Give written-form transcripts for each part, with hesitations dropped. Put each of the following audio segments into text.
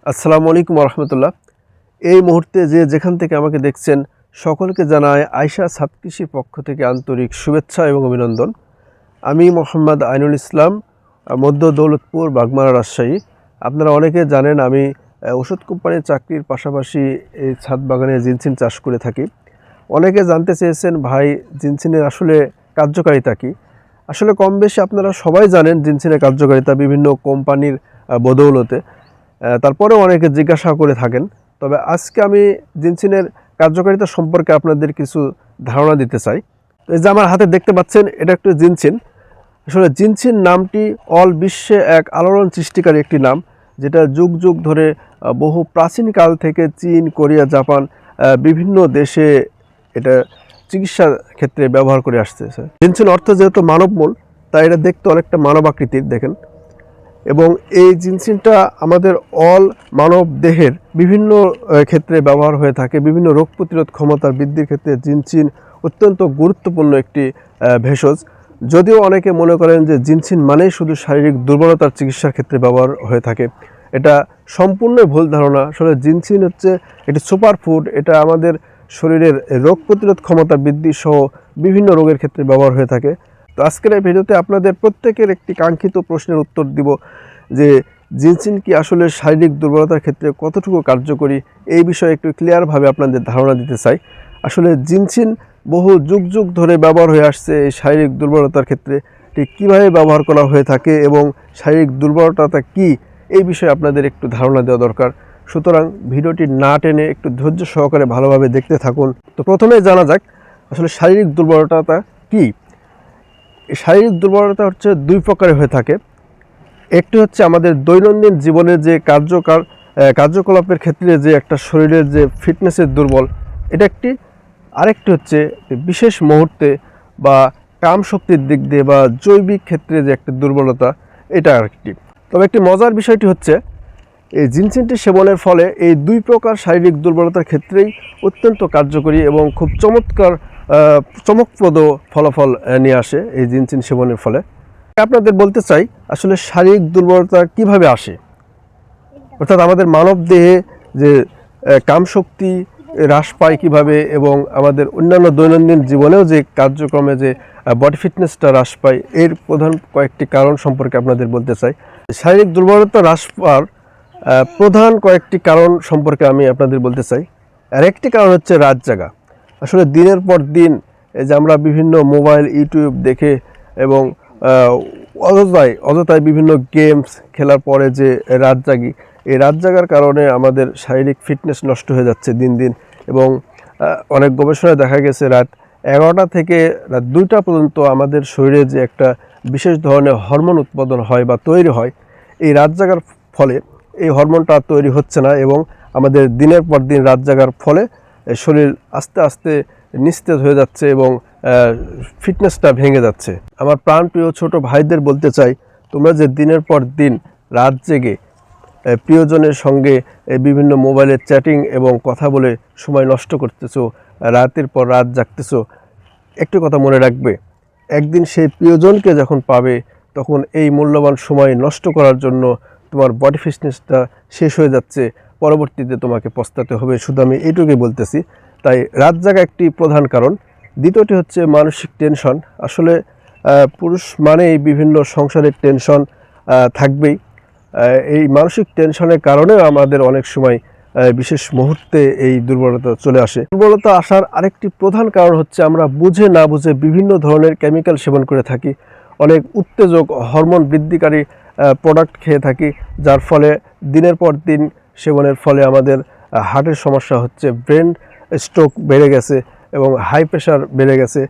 আসসালামু আলাইকুম রহমতুল্লাহ। এই মুহূর্তে যে যেখান থেকে আমাকে দেখছেন সকলকে জানায় আয়শা ছাদ কৃষির পক্ষ থেকে আন্তরিক শুভেচ্ছা এবং অভিনন্দন। আমি মোহাম্মদ আইনুল ইসলাম, মধ্য দৌলতপুর, বাগমারা, রাজশাহী। আপনারা অনেকে জানেন আমি ওষুধ কোম্পানির চাকরির পাশাপাশি এই ছাদ বাগানে জিনসিন চাষ করে থাকি। অনেকে জানতে চেয়েছেন ভাই জিনসিনের আসলে কার্যকারিতা কী। আসলে কম বেশি আপনারা সবাই জানেন জিনসিনের কার্যকারিতা বিভিন্ন কোম্পানির বদৌলতে। তারপরেও অনেকে জিজ্ঞাসা করে থাকেন। তবে আজকে আমি জিনসিনের কার্যকারিতা সম্পর্কে আপনাদের কিছু ধারণা দিতে চাই। এই যে আমার হাতে দেখতে পাচ্ছেন, এটা একটু জিনসিন। আসলে জিনসিন নামটি অল বিশ্বে এক আলোড়ন সৃষ্টিকারী একটি নাম, যেটা যুগ যুগ ধরে বহু প্রাচীনকাল থেকে চীন, কোরিয়া, জাপান বিভিন্ন দেশে এটা চিকিৎসার ক্ষেত্রে ব্যবহার করে আসতেছে। জিনসিন অর্থ যেহেতু মানবমূল, তাই এটা দেখতে অনেকটা মানবাকৃতির দেখেন। এবং এই জিনসিনটা আমাদের অল মানব দেহের বিভিন্ন ক্ষেত্রে ব্যবহার হয়ে থাকে। বিভিন্ন রোগ প্রতিরোধ ক্ষমতার বৃদ্ধির ক্ষেত্রে জিনসিন অত্যন্ত গুরুত্বপূর্ণ একটি ভেষজ। যদিও অনেকে মনে করেন যে জিনসিন মানেই শুধু শারীরিক দুর্বলতার চিকিৎসার ক্ষেত্রে ব্যবহার হয়ে থাকে, এটা সম্পূর্ণ ভুল ধারণা। আসলে জিনসিন হচ্ছে একটি সুপার ফুড। এটা আমাদের শরীরের রোগ প্রতিরোধ ক্ষমতা বৃদ্ধি সহ বিভিন্ন রোগের ক্ষেত্রে ব্যবহার হয়ে থাকে। তো আজকের এই ভিডিওতে আপনাদের প্রত্যেকের একটি কাঙ্ক্ষিত প্রশ্নের উত্তর দিব যে জিনসিন কি আসলে শারীরিক দুর্বলতার ক্ষেত্রে কতটুকু কার্যকরী, এই বিষয়ে একটু ক্লিয়ারভাবে আপনাদের ধারণা দিতে চাই। আসলে জিনসিন বহু যুগ যুগ ধরে ব্যবহার হয়ে আসছে এই শারীরিক দুর্বলতার ক্ষেত্রে। ঠিক কীভাবে ব্যবহার করা হয়ে থাকে এবং শারীরিক দুর্বলতাটা কি, এই বিষয়ে আপনাদের একটু ধারণা দেওয়া দরকার। সুতরাং ভিডিওটি না টেনে একটু ধৈর্য সহকারে ভালোভাবে দেখতে থাকুন। তো প্রথমে জানা যাক আসলে শারীরিক দুর্বলতাটা কি। শারীরিক দুর্বলতা হচ্ছে দুই প্রকারের হয়ে থাকে। একটি হচ্ছে আমাদের দৈনন্দিন জীবনের যে কার্যকলাপের ক্ষেত্রে যে একটা শরীরের যে ফিটনেসের দুর্বল, এটা একটি। আরেকটি হচ্ছে বিশেষ মুহূর্তে বা কাম শক্তির দিক দিয়ে বা জৈবিক ক্ষেত্রে যে একটা দুর্বলতা, এটা আরেকটি। তবে একটি মজার বিষয়টি হচ্ছে এই জিনসিনটি সেবনের ফলে এই দুই প্রকার শারীরিক দুর্বলতার ক্ষেত্রেই অত্যন্ত কার্যকরী এবং খুব চমকপ্রদ ফলাফল নিয়ে আসে এই জিনসিন সেবনের ফলে। আপনাদের বলতে চাই আসলে শারীরিক দুর্বলতা কিভাবে আসে, অর্থাৎ আমাদের মানব দেহে যে কামশক্তি হ্রাস পায় কিভাবে এবং আমাদের অন্যান্য দৈনন্দিন জীবনেও যে কার্যক্রমে যে বডি ফিটনেসটা হ্রাস পায়, এর প্রধান কয়েকটি কারণ সম্পর্কে আপনাদের বলতে চাই। শারীরিক দুর্বলতা হ্রাস পাওয়ার প্রধান কয়েকটি কারণ সম্পর্কে আমি আপনাদের বলতে চাই। আর একটি কারণ হচ্ছে রাত জাগা। আসলে দিনের পর দিন এই যে আমরা বিভিন্ন মোবাইল, ইউটিউব দেখে এবং অযথায় বিভিন্ন গেমস খেলার পরে যে রাত জাগি, এই রাত জাগার কারণে আমাদের শারীরিক ফিটনেস নষ্ট হয়ে যাচ্ছে দিন দিন। এবং অনেক গবেষণায় দেখা গেছে রাত 11টা থেকে রাত 2টা পর্যন্ত আমাদের শরীরে যে একটা বিশেষ ধরনের হরমোন উৎপাদন হয় বা তৈরি হয়, এই রাত জাগার ফলে এই হরমোনটা তৈরি হচ্ছে না এবং আমাদের দিনের পর দিন রাত জাগার ফলে শরীর আস্তে আস্তে নিস্তেজ হয়ে যাচ্ছে এবং ফিটনেসটা ভেঙে যাচ্ছে। আমার প্রাণপ্রিয় ছোট ভাইদের বলতে চাই, তোমরা যে দিনের পর দিন রাত জেগে প্রিয়জনের সঙ্গে বিভিন্ন মোবাইলের চ্যাটিং এবং কথা বলে সময় নষ্ট করতেছো, রাতের পর রাত জাগতেছো, একটি কথা মনে রাখবে, একদিন সেই প্রিয়জনকে যখন পাবে তখন এই মূল্যবান সময় নষ্ট করার জন্য তোমার বডি ফিটনেসটা শেষ হয়ে যাচ্ছে, পরবর্তীতে তোমাকে পস্তাতে হবে। শুধু আমি এইটুকুই বলতেছি। তাই রাত জাগা একটি প্রধান কারণ। দ্বিতীয়টি হচ্ছে মানসিক টেনশন। আসলে পুরুষ মানেই বিভিন্ন সংসারের টেনশন থাকবেই। এই মানসিক টেনশনের কারণেও আমাদের অনেক সময় বিশেষ মুহূর্তে এই দুর্বলতা চলে আসে। দুর্বলতা আসার আরেকটি প্রধান কারণ হচ্ছে আমরা বুঝে না বুঝে বিভিন্ন ধরনের কেমিক্যাল সেবন করে থাকি, অনেক উত্তেজক হরমোন বৃদ্ধিকারী প্রোডাক্ট খেয়ে থাকি, যার ফলে দিনের পর দিন সেবনের ফলে আমাদের হার্টের সমস্যা হচ্ছে, ব্রেন স্ট্রোক বেড়ে গেছে এবং হাই প্রেশার বেড়ে গেছে,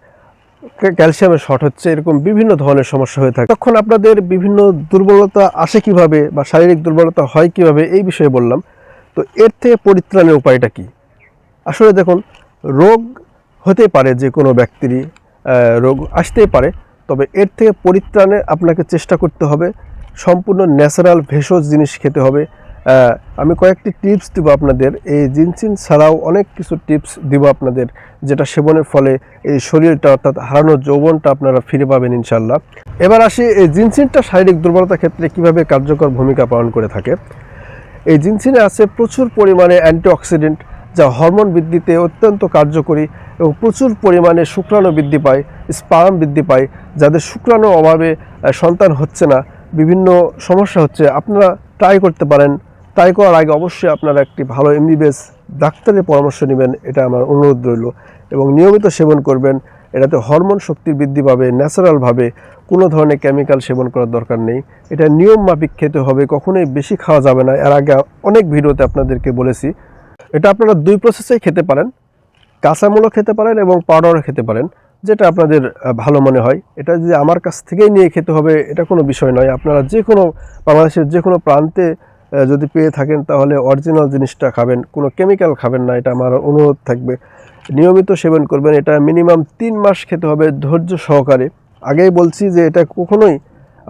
ক্যালসিয়ামের শর্ট হচ্ছে, এরকম বিভিন্ন ধরনের সমস্যা হয়ে থাকে। তখন আপনাদের বিভিন্ন দুর্বলতা আসে কিভাবে বা শারীরিক দুর্বলতা হয় কিভাবে, এই বিষয়ে বললাম। তো এর থেকে পরিত্রাণের উপায়টা কি? আসলে দেখুন, রোগ হতে পারে, যে কোনো ব্যক্তিরই রোগ আসতেই পারে, তবে এর থেকে পরিত্রাণে আপনাকে চেষ্টা করতে হবে সম্পূর্ণ ন্যাচারাল ভেষজ জিনিস খেতে হবে। আমি কয়েকটি টিপস দিব আপনাদের। এই জিনসিন ছাড়াও অনেক কিছু টিপস দিব আপনাদের, যেটা সেবনের ফলে এই শরীরটা অর্থাৎ হারানো যৌবনটা আপনারা ফিরে পাবেন ইনশাল্লাহ। এবার আসি এই জিনসিনটা শারীরিক দুর্বলতার ক্ষেত্রে কিভাবে কার্যকর ভূমিকা পালন করে থাকে। এই জিনসিনে আছে প্রচুর পরিমাণে অ্যান্টিঅক্সিডেন্ট, যা হরমোন বৃদ্ধিতে অত্যন্ত কার্যকরী এবং প্রচুর পরিমাণে শুক্রাণু বৃদ্ধি পায়, স্পার্ম বৃদ্ধি পায়। যাদের শুক্রাণুর অভাবে সন্তান হচ্ছে না, বিভিন্ন সমস্যা হচ্ছে, আপনারা ট্রাই করতে পারেন। ট্রাই করার আগে অবশ্যই আপনারা একটি ভালো এমবিবিএস ডাক্তারের পরামর্শ নেবেন, এটা আমার অনুরোধ রইল, এবং নিয়মিত সেবন করবেন। এটাতে হরমোন শক্তির বৃদ্ধি পাবে ন্যাচারালভাবে, কোনো ধরনের কেমিক্যাল সেবন করার দরকার নেই। এটা নিয়ম মাফিক খেতে হবে, কখনোই বেশি খাওয়া যাবে না। এর আগে অনেক ভিডিওতে আপনাদেরকে বলেছি। এটা আপনারা দুই প্রসেসেই খেতে পারেন, কাঁচামূলও খেতে পারেন এবং পাউডারও খেতে পারেন, যেটা আপনাদের ভালো মনে হয়। এটা যে আমার কাছ থেকেই নিয়ে খেতে হবে এটা কোনো বিষয় নয়। আপনারা যে কোনো বাংলাদেশের যে কোনো প্রান্তে যদি পেয়ে থাকেন তাহলে অরিজিনাল জিনিসটা খাবেন, কোনো কেমিক্যাল খাবেন না, এটা আমার অনুরোধ থাকবে। নিয়মিত সেবন করবেন। এটা মিনিমাম 3 মাস খেতে হবে ধৈর্য সহকারে। আগেই বলছি যে এটা কখনোই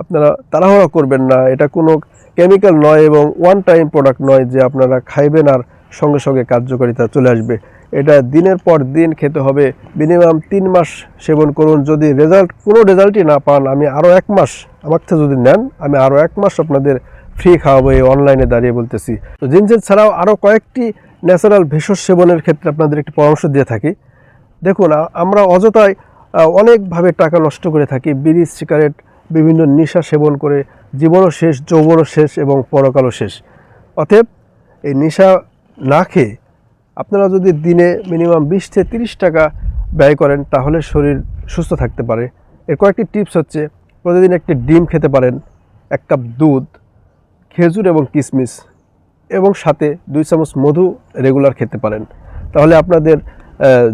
আপনারা তাড়াহুড়া করবেন না। এটা কোনো কেমিক্যাল নয় এবং ওয়ান টাইম প্রোডাক্ট নয় যে আপনারা খাইবেন আর সঙ্গে সঙ্গে কার্যকারিতা চলে আসবে। এটা দিনের পর দিন খেতে হবে। মিনিমাম 3 মাস সেবন করুন। যদি কোনো রেজাল্টই না পান, আমি আরও 1 মাস আমার থেকে যদি নেন, আমি আরও 1 মাস আপনাদের ফ্রি খাওয়াবো, এই অনলাইনে দাঁড়িয়ে বলতেছি। তো জিনসেন ছাড়াও আরও কয়েকটি ন্যাচারাল ভেষজ সেবনের ক্ষেত্রে আপনাদের একটি পরামর্শ দিয়ে থাকি। দেখুন, আমরা অযথায় অনেকভাবে টাকা নষ্ট করে থাকি। বিড়ি, সিগারেট, বিভিন্ন নেশা সেবন করে জীবনও শেষ, যৌবনও শেষ এবং পরকালও শেষ। অতএব এই নেশা না খেয়ে আপনারা যদি দিনে মিনিমাম 20 থেকে 30 টাকা ব্যয় করেন তাহলে শরীর সুস্থ থাকতে পারে। এর কয়েকটি টিপস হচ্ছে, প্রতিদিন একটি ডিম খেতে পারেন, 1 কাপ দুধ, খেজুর এবং কিশমিশ, এবং সাথে 2 চামচ মধু রেগুলার খেতে পারেন। তাহলে আপনাদের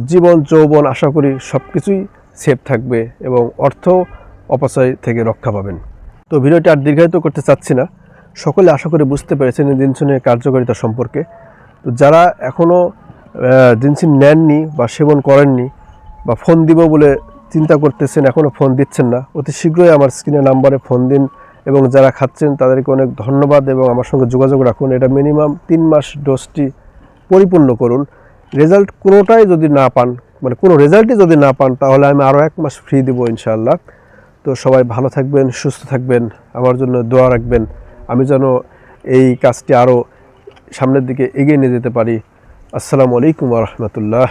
জীবন যৌবন আশা করি সব কিছুই সেফ থাকবে এবং অর্থ অপচয় থেকে রক্ষা পাবেন। তো ভিডিওটি আর দীর্ঘায়িত করতে চাচ্ছি না। সকলে আশা করি বুঝতে পেরেছেন জিনসিনের কার্যকারিতা সম্পর্কে। তো যারা এখনও জিনসিন নেননি বা সেবন করেননি বা ফোন দিব বলে চিন্তা করতেছেন, এখনও ফোন দিচ্ছেন না, অতি শীঘ্রই আমার স্ক্রিনের নাম্বারে ফোন দিন। এবং যারা খাচ্ছেন তাদেরকে অনেক ধন্যবাদ এবং আমার সঙ্গে যোগাযোগ রাখুন। এটা মিনিমাম 3 মাস ডোজটি পরিপূর্ণ করুন। রেজাল্ট কোনোটাই যদি না পান, মানে কোনো রেজাল্টই যদি না পান, তাহলে আমি আরও 1 মাস ফ্রি দেবো ইনশাআল্লাহ। তো সবাই ভালো থাকবেন, সুস্থ থাকবেন, আমার জন্য দোয়া রাখবেন, আমি যেন এই কাজটি আরও সামনের দিকে এগিয়ে নিয়ে যেতে পারি। আসসালামু আলাইকুম ওয়া রাহমাতুল্লাহ।